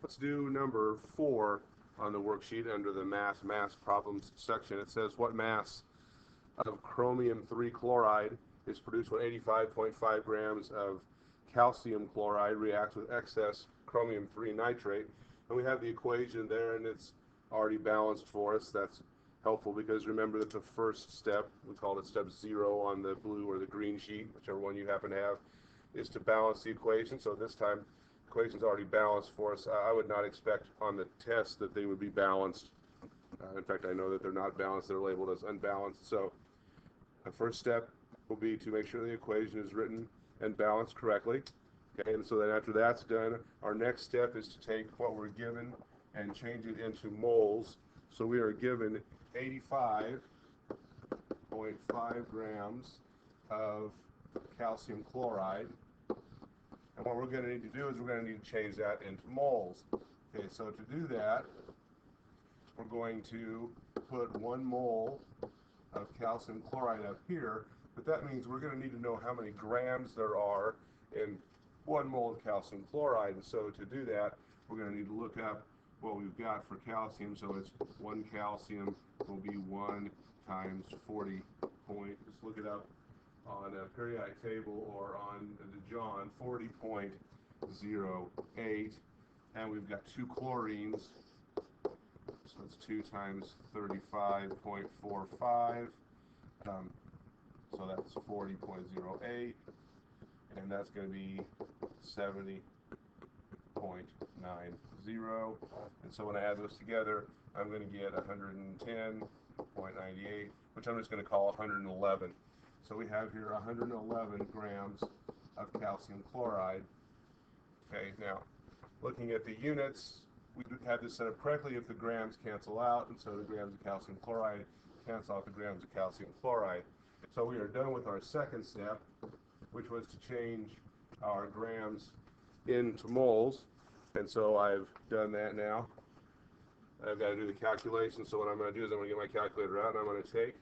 Let's do number 4 on the worksheet under the mass problems section. It says what mass of chromium 3 chloride is produced when 85.5 grams of calcium chloride reacts with excess chromium 3 nitrate. And we have the equation there, and it's already balanced for us. That's helpful because remember that the first step, we called it step 0 on the blue or the green sheet, whichever one you happen to have, is to balance the equation. So this time equation's already balanced for us. I would not expect on the test that they would be balanced. In fact, I know that they're not balanced. They're labeled as unbalanced. So the first step will be to make sure the equation is written and balanced correctly. Okay, and so then after that's done, our next step is to take what we're given and change it into moles. So we are given 85.5 grams of calcium chloride. And what we're going to need to do is we're going to need to change that into moles. Okay, so to do that, we're going to put 1 mole of calcium chloride up here, but that means we're going to need to know how many grams there are in 1 mole of calcium chloride. And so to do that, we're going to need to look up what we've got for calcium. So it's 1 calcium will be 1 times 40 point, just look it up on a periodic table or on the John, 40.08, and we've got 2 chlorines, so it's 2 times 35.45, so that's 40.08, and that's going to be 70.90, and so when I add those together, I'm going to get 110.98, which I'm just going to call 111. So we have here 111 grams of calcium chloride. Okay, now looking at the units, we have this set up correctly if the grams cancel out, and so the grams of calcium chloride cancel out the grams of calcium chloride. So we are done with our second step, which was to change our grams into moles, and so I've done that now. I've got to do the calculation, so what I'm going to do is I'm going to get my calculator out, and I'm going to take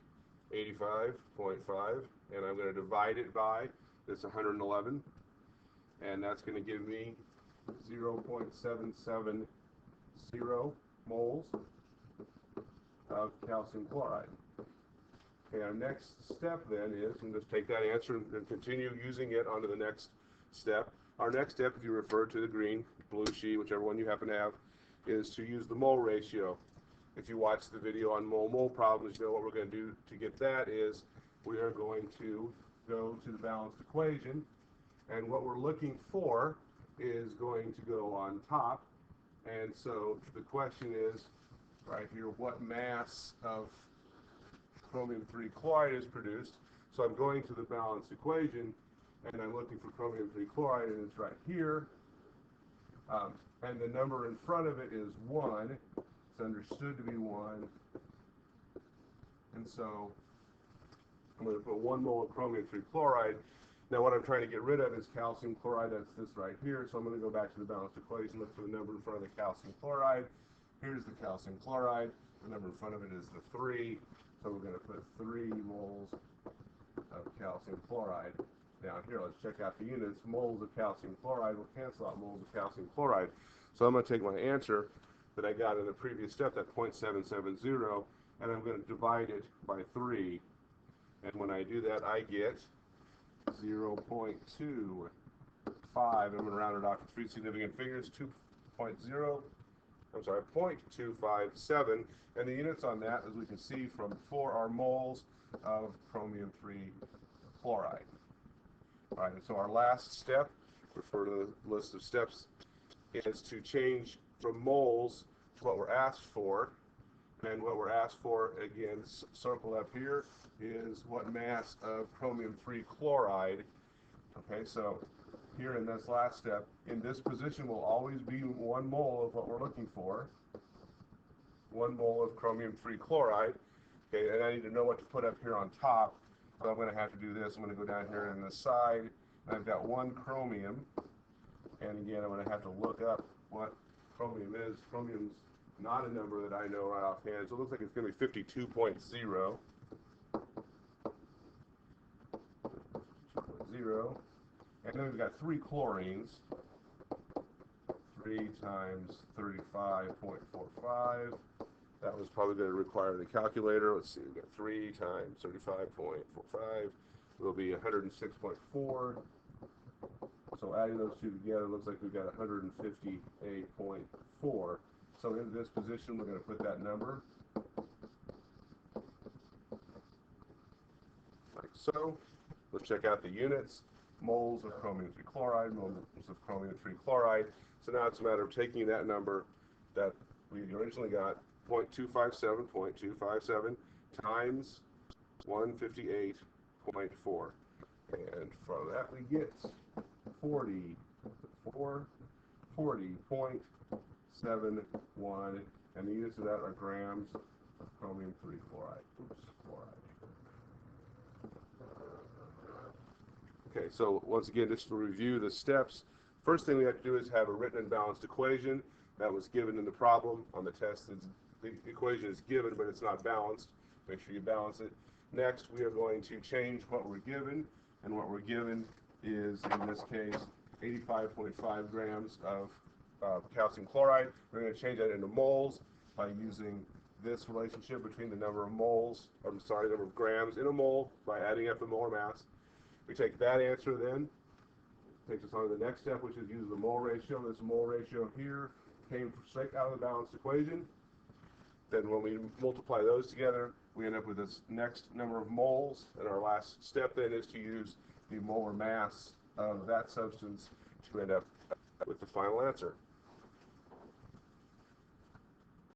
85.5, and I'm going to divide it by this 111, and that's going to give me 0.770 moles of calcium chloride. Okay, our next step then is, and just take that answer and continue using it onto the next step. Our next step, if you refer to the green, blue sheet, whichever one you happen to have, is to use the mole ratio. If you watch the video on mole problems, you know what we're going to do to get that is we are going to go to the balanced equation, and what we're looking for is going to go on top. And so the question is right here, what mass of chromium 3 chloride is produced? So I'm going to the balanced equation, and I'm looking for chromium 3 chloride, and it's right here. And the number in front of it is 1. It's understood to be 1. And so I'm going to put 1 mole of chromium 3 chloride. Now what I'm trying to get rid of is calcium chloride. That's this right here. So I'm going to go back to the balanced equation, look for the number in front of the calcium chloride. Here's the calcium chloride. The number in front of it is the 3. So we're going to put 3 moles of calcium chloride down here. Let's check out the units. Moles of calcium chloride will cancel out moles of calcium chloride. So I'm going to take my answer that I got in the previous step, that 0.770, and I'm going to divide it by 3. And when I do that, I get 0.25. I'm going to round it off to 3 significant figures, 0.257. And the units on that, as we can see from before, are moles of chromium 3 chloride. All right, and so our last step, refer to the list of steps, is to change from moles to what we're asked for. And what we're asked for, again, circled up here, is what mass of chromium 3 chloride. Okay, so here in this last step, in this position will always be 1 mole of what we're looking for. 1 mole of chromium 3 chloride. Okay, and I need to know what to put up here on top. So I'm going to have to do this. I'm going to go down here on the side, and I've got 1 chromium. And again, I'm going to have to look up what chromium is. Chromium's not a number that I know right offhand, so it looks like it's going to be 52.0. 0. And then we've got 3 chlorines. 3 3 times 35.45. That was probably going to require the calculator. Let's see, we got 3 times 35.45 will be 106.4. So adding those two together looks like we've got 158.4. So in this position, we're going to put that number like so. Let's check out the units. Moles of chromium 3 chloride, moles of chromium 3 chloride. So now it's a matter of taking that number that we originally got, 0.257 times 158.4. And from that we get 40.71, and the units of that are grams of chromium 3 chloride. Chloride. Okay, so once again, just to review the steps, first thing we have to do is have a written and balanced equation that was given in the problem. On the test, the equation is given, but it's not balanced. Make sure you balance it. Next, we are going to change what we're given, and what we're given is, in this case, 85.5 grams of calcium chloride. We're going to change that into moles by using this relationship between the number of moles, number of grams in a mole by adding up the molar mass. We take that answer then, takes us on to the next step, which is use the mole ratio. This mole ratio here came straight out of the balanced equation. Then when we multiply those together, we end up with this next number of moles. And our last step then is to use the molar mass of that substance to end up with the final answer.